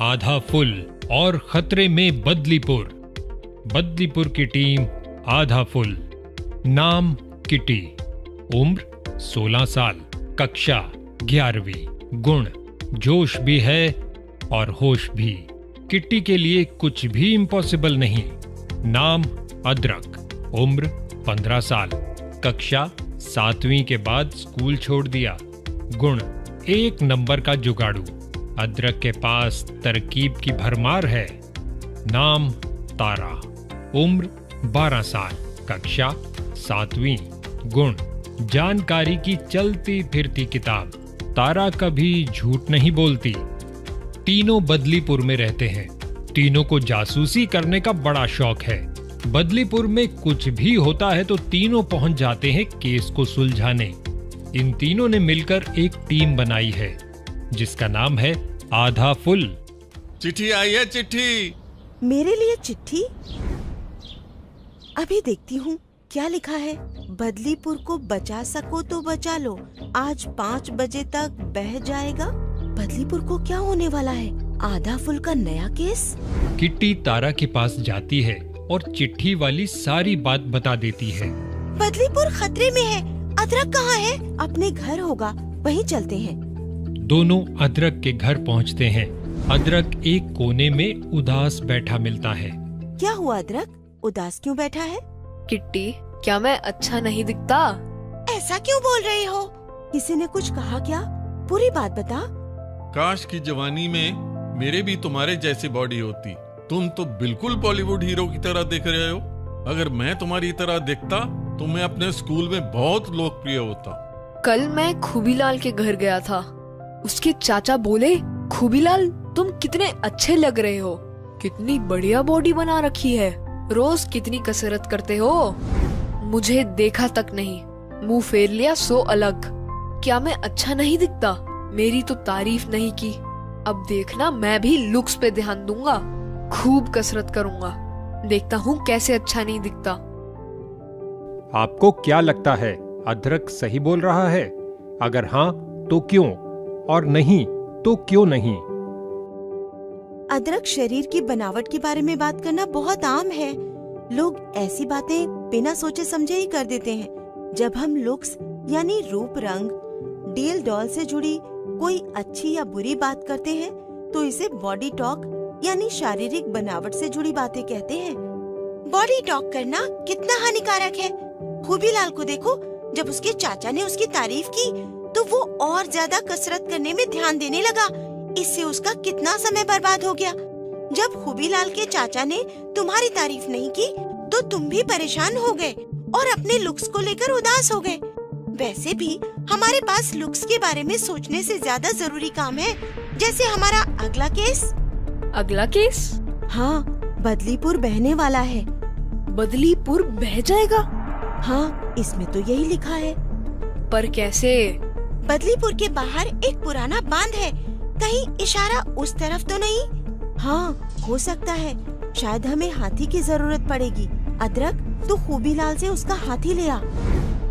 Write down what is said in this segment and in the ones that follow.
आधा फुल और खतरे में बदलीपुर। बदलीपुर की टीम आधा फुल। नाम किटी। उम्र 16 साल। कक्षा 11वीं। गुण जोश भी है और होश भी। किटी के लिए कुछ भी इम्पॉसिबल नहीं। नाम अदरक। उम्र 15 साल। कक्षा 7वीं के बाद स्कूल छोड़ दिया। गुण 1 नंबर का जुगाड़ू। अदरक के पास तरकीब की भरमार है। नाम तारा। उम्र 12 साल। कक्षा 7वीं। गुण जानकारी की चलती फिरती किताब। तारा कभी झूठ नहीं बोलती। तीनों बदलीपुर में रहते हैं। तीनों को जासूसी करने का बड़ा शौक है। बदलीपुर में कुछ भी होता है तो तीनों पहुंच जाते हैं केस को सुलझाने। इन तीनों ने मिलकर एक टीम बनाई है जिसका नाम है आधा फुल। चिट्ठी आई है। चिट्ठी मेरे लिए चिट्ठी? अभी देखती हूँ क्या लिखा है। बदलीपुर को बचा सको तो बचा लो, आज 5 बजे तक बह जाएगा। बदलीपुर को क्या होने वाला है? आधा फुल का नया केस? किट्टी तारा के पास जाती है और चिट्ठी वाली सारी बात बता देती है। बदलीपुर खतरे में है। अदरक कहाँ है? अपने घर होगा, वहीं चलते हैं। दोनों अदरक के घर पहुंचते हैं। अदरक एक कोने में उदास बैठा मिलता है। क्या हुआ अदरक, उदास क्यों बैठा है? किट्टी, क्या मैं अच्छा नहीं दिखता? ऐसा क्यों बोल रहे हो? किसी ने कुछ कहा क्या? पूरी बात बता। काश की जवानी में मेरे भी तुम्हारे जैसी बॉडी होती। तुम तो बिल्कुल बॉलीवुड हीरो की तरह दिख रहे हो। अगर मैं तुम्हारी तरह दिखता तो मैं अपने स्कूल में बहुत लोकप्रिय होता। कल मैं खूबीलाल के घर गया था। उसके चाचा बोले, खूबीलाल तुम कितने अच्छे लग रहे हो, कितनी बढ़िया बॉडी बना रखी है, रोज कितनी कसरत करते हो। मुझे देखा तक नहीं, मुंह फेर लिया सो अलग। क्या मैं अच्छा नहीं दिखता? मेरी तो तारीफ नहीं की। अब देखना मैं भी लुक्स पे ध्यान दूंगा, खूब कसरत करूंगा, देखता हूँ कैसे अच्छा नहीं दिखता। आपको क्या लगता है, अदरक सही बोल रहा है? अगर हाँ तो क्यों, और नहीं तो क्यों नहीं? अदरक, शरीर की बनावट के बारे में बात करना बहुत आम है। लोग ऐसी बातें बिना सोचे समझे ही कर देते हैं। जब हम लुक्स यानी रूप रंग, डील डॉल से जुड़ी कोई अच्छी या बुरी बात करते हैं तो इसे बॉडी टॉक यानी शारीरिक बनावट से जुड़ी बातें कहते हैं। बॉडी टॉक करना कितना हानिकारक है। खूबीलाल को देखो, जब उसके चाचा ने उसकी तारीफ की तो वो और ज्यादा कसरत करने में ध्यान देने लगा। इससे उसका कितना समय बर्बाद हो गया। जब खूबीलाल के चाचा ने तुम्हारी तारीफ नहीं की तो तुम भी परेशान हो गए और अपने लुक्स को लेकर उदास हो गए। वैसे भी हमारे पास लुक्स के बारे में सोचने से ज्यादा जरूरी काम है, जैसे हमारा अगला केस। अगला केस? हाँ, बदलीपुर बहने वाला है। बदलीपुर बह जाएगा? हाँ, इसमें तो यही लिखा है। पर कैसे? बदलीपुर के बाहर एक पुराना बांध है, कहीं इशारा उस तरफ तो नहीं? हाँ, हो सकता है। शायद हमें हाथी की जरूरत पड़ेगी। अदरक, तू खूबीलाल से उसका हाथी ले आ।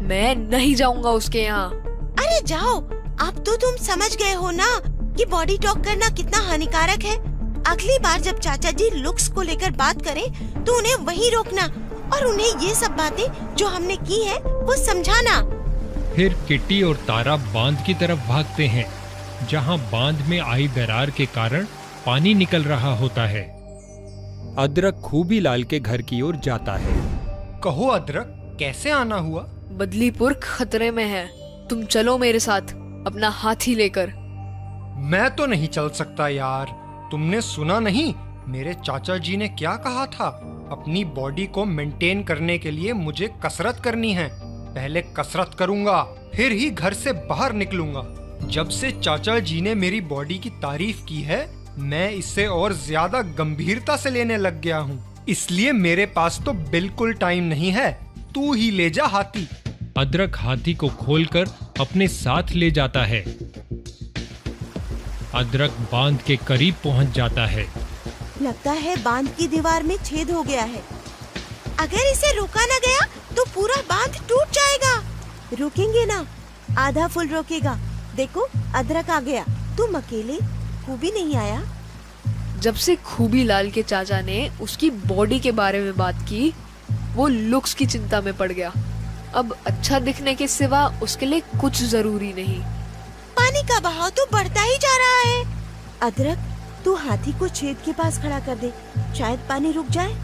मैं नहीं जाऊंगा उसके यहाँ। अरे जाओ, अब तो तुम समझ गए हो ना कि बॉडी टॉक करना कितना हानिकारक है। अगली बार जब चाचा जी लुक्स को लेकर बात करें तो उन्हें वहीं रोकना और उन्हें ये सब बातें जो हमने की है वो समझाना। फिर किट्टी और तारा बांध की तरफ भागते हैं, जहां बांध में आई दरार के कारण पानी निकल रहा होता है। अदरक खूबीलाल के घर की ओर जाता है। कहो अदरक, कैसे आना हुआ? बदलीपुर खतरे में है, तुम चलो मेरे साथ अपना हाथी लेकर। मैं तो नहीं चल सकता यार। तुमने सुना नहीं मेरे चाचा जी ने क्या कहा था? अपनी बॉडी को मेंटेन करने के लिए मुझे कसरत करनी है। पहले कसरत करूंगा, फिर ही घर से बाहर निकलूंगा। जब से चाचा जी ने मेरी बॉडी की तारीफ की है, मैं इसे और ज्यादा गंभीरता से लेने लग गया हूँ। इसलिए मेरे पास तो बिल्कुल टाइम नहीं है। तू ही ले जा हाथी। अदरक हाथी को खोलकर अपने साथ ले जाता है। अदरक बांध के करीब पहुंच जाता है। लगता है बांध की दीवार में छेद हो गया है। अगर इसे रोका न गया तो पूरा बांध टूट जाएगा। रुकेंगे ना, आधा फुल रोकेगा। देखो, अदरक आ गया। तुम अकेले, खूबी नहीं आया। जब से खूबीलाल के चाचा ने उसकी बॉडी के बारे में बात की, वो लुक्स की चिंता में पड़ गया। अब अच्छा दिखने के सिवा उसके लिए कुछ जरूरी नहीं। पानी का बहाव तो बढ़ता ही जा रहा है। अदरक, तू हाथी को छेद के पास खड़ा कर दे, शायद पानी रुक जाए।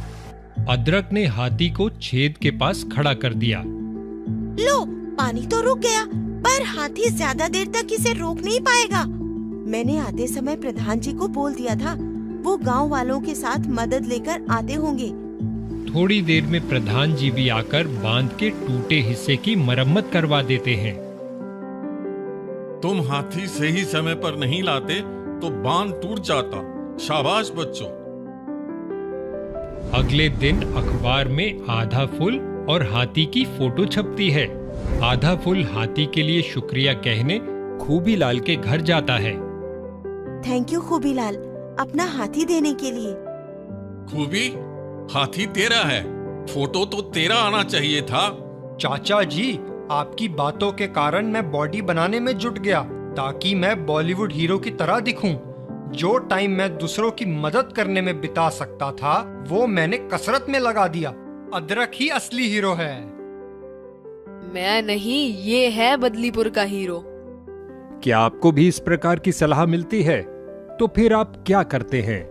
अदरक ने हाथी को छेद के पास खड़ा कर दिया। लो, पानी तो रुक गया, पर हाथी ज्यादा देर तक इसे रोक नहीं पाएगा। मैंने आते समय प्रधान जी को बोल दिया था, वो गांव वालों के साथ मदद लेकर आते होंगे। थोड़ी देर में प्रधान जी भी आकर बांध के टूटे हिस्से की मरम्मत करवा देते हैं। तुम हाथी सही समय पर नहीं लाते तो बांध टूट जाता। शाबाश बच्चों। अगले दिन अखबार में आधा फुल और हाथी की फोटो छपती है। आधा फुल हाथी के लिए शुक्रिया कहने खूबीलाल के घर जाता है। थैंक यू खूबीलाल, अपना हाथी देने के लिए। खूबी, हाथी तेरा है, फोटो तो तेरा आना चाहिए था। चाचा जी, आपकी बातों के कारण मैं बॉडी बनाने में जुट गया ताकि मैं बॉलीवुड हीरो की तरह दिखूं। जो टाइम मैं दूसरों की मदद करने में बिता सकता था, वो मैंने कसरत में लगा दिया। अदरक ही असली हीरो है। मैं नहीं, ये है बदलीपुर का हीरो। क्या आपको भी इस प्रकार की सलाह मिलती है? तो फिर आप क्या करते हैं?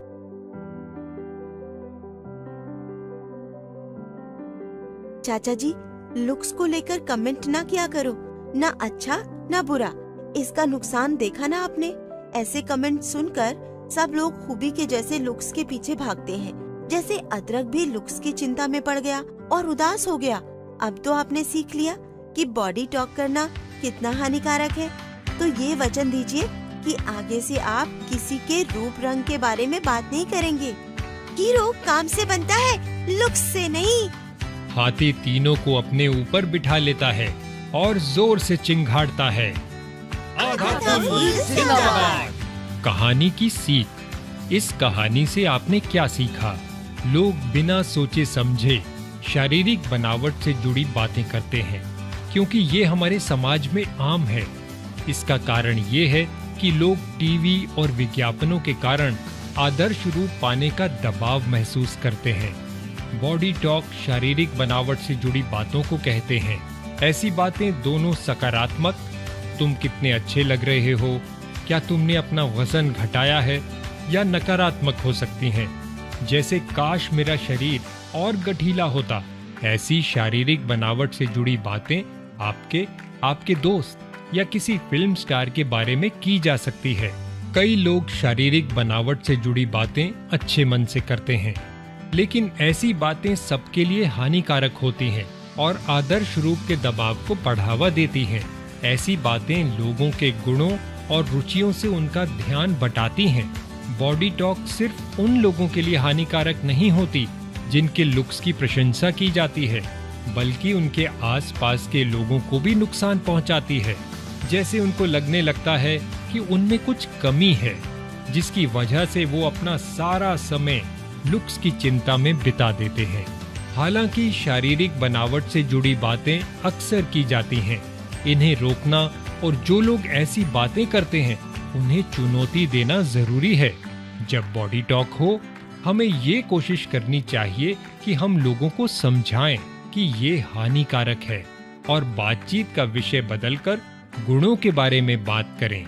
चाचा जी, लुक्स को लेकर कमेंट ना किया करो, ना अच्छा ना बुरा। इसका नुकसान देखा ना आपने। ऐसे कमेंट सुनकर सब लोग खूबी के जैसे लुक्स के पीछे भागते हैं। जैसे अदरक भी लुक्स की चिंता में पड़ गया और उदास हो गया। अब तो आपने सीख लिया कि बॉडी टॉक करना कितना हानिकारक है। तो ये वचन दीजिए कि आगे से आप किसी के रूप रंग के बारे में बात नहीं करेंगे। हीरो काम से बनता है, लुक्स से नहीं। हाथी तीनों को अपने ऊपर बिठा लेता है और जोर से चिंघाड़ता है, आधा फुल जिंदाबाद। कहानी की सीख। इस कहानी से आपने क्या सीखा? लोग बिना सोचे समझे शारीरिक बनावट से जुड़ी बातें करते हैं क्योंकि ये हमारे समाज में आम है। इसका कारण ये है कि लोग टीवी और विज्ञापनों के कारण आदर्श रूप पाने का दबाव महसूस करते हैं। बॉडी टॉक शारीरिक बनावट से जुड़ी बातों को कहते हैं। ऐसी बातें दोनों सकारात्मक, तुम कितने अच्छे लग रहे हो, क्या तुमने अपना वजन घटाया है, या नकारात्मक हो सकती हैं, जैसे काश मेरा शरीर और गठीला होता। ऐसी शारीरिक बनावट से जुड़ी बातें आपके दोस्त या किसी फिल्म स्टार के बारे में की जा सकती है। कई लोग शारीरिक बनावट से जुड़ी बातें अच्छे मन से करते हैं, लेकिन ऐसी बातें सबके लिए हानिकारक होती हैं और आदर्श रूप के दबाव को बढ़ावा देती हैं। ऐसी बातें लोगों के गुणों और रुचियों से उनका ध्यान बटाती हैं। बॉडी टॉक सिर्फ उन लोगों के लिए हानिकारक नहीं होती जिनके लुक्स की प्रशंसा की जाती है, बल्कि उनके आसपास के लोगों को भी नुकसान पहुंचाती है। जैसे उनको लगने लगता है कि उनमें कुछ कमी है, जिसकी वजह से वो अपना सारा समय लुक्स की चिंता में बिता देते हैं। हालांकि शारीरिक बनावट से जुड़ी बातें अक्सर की जाती हैं। इन्हें रोकना और जो लोग ऐसी बातें करते हैं उन्हें चुनौती देना जरूरी है। जब बॉडी टॉक हो, हमें ये कोशिश करनी चाहिए कि हम लोगों को समझाएं कि ये हानिकारक है और बातचीत का विषय बदलकर गुणों के बारे में बात करें।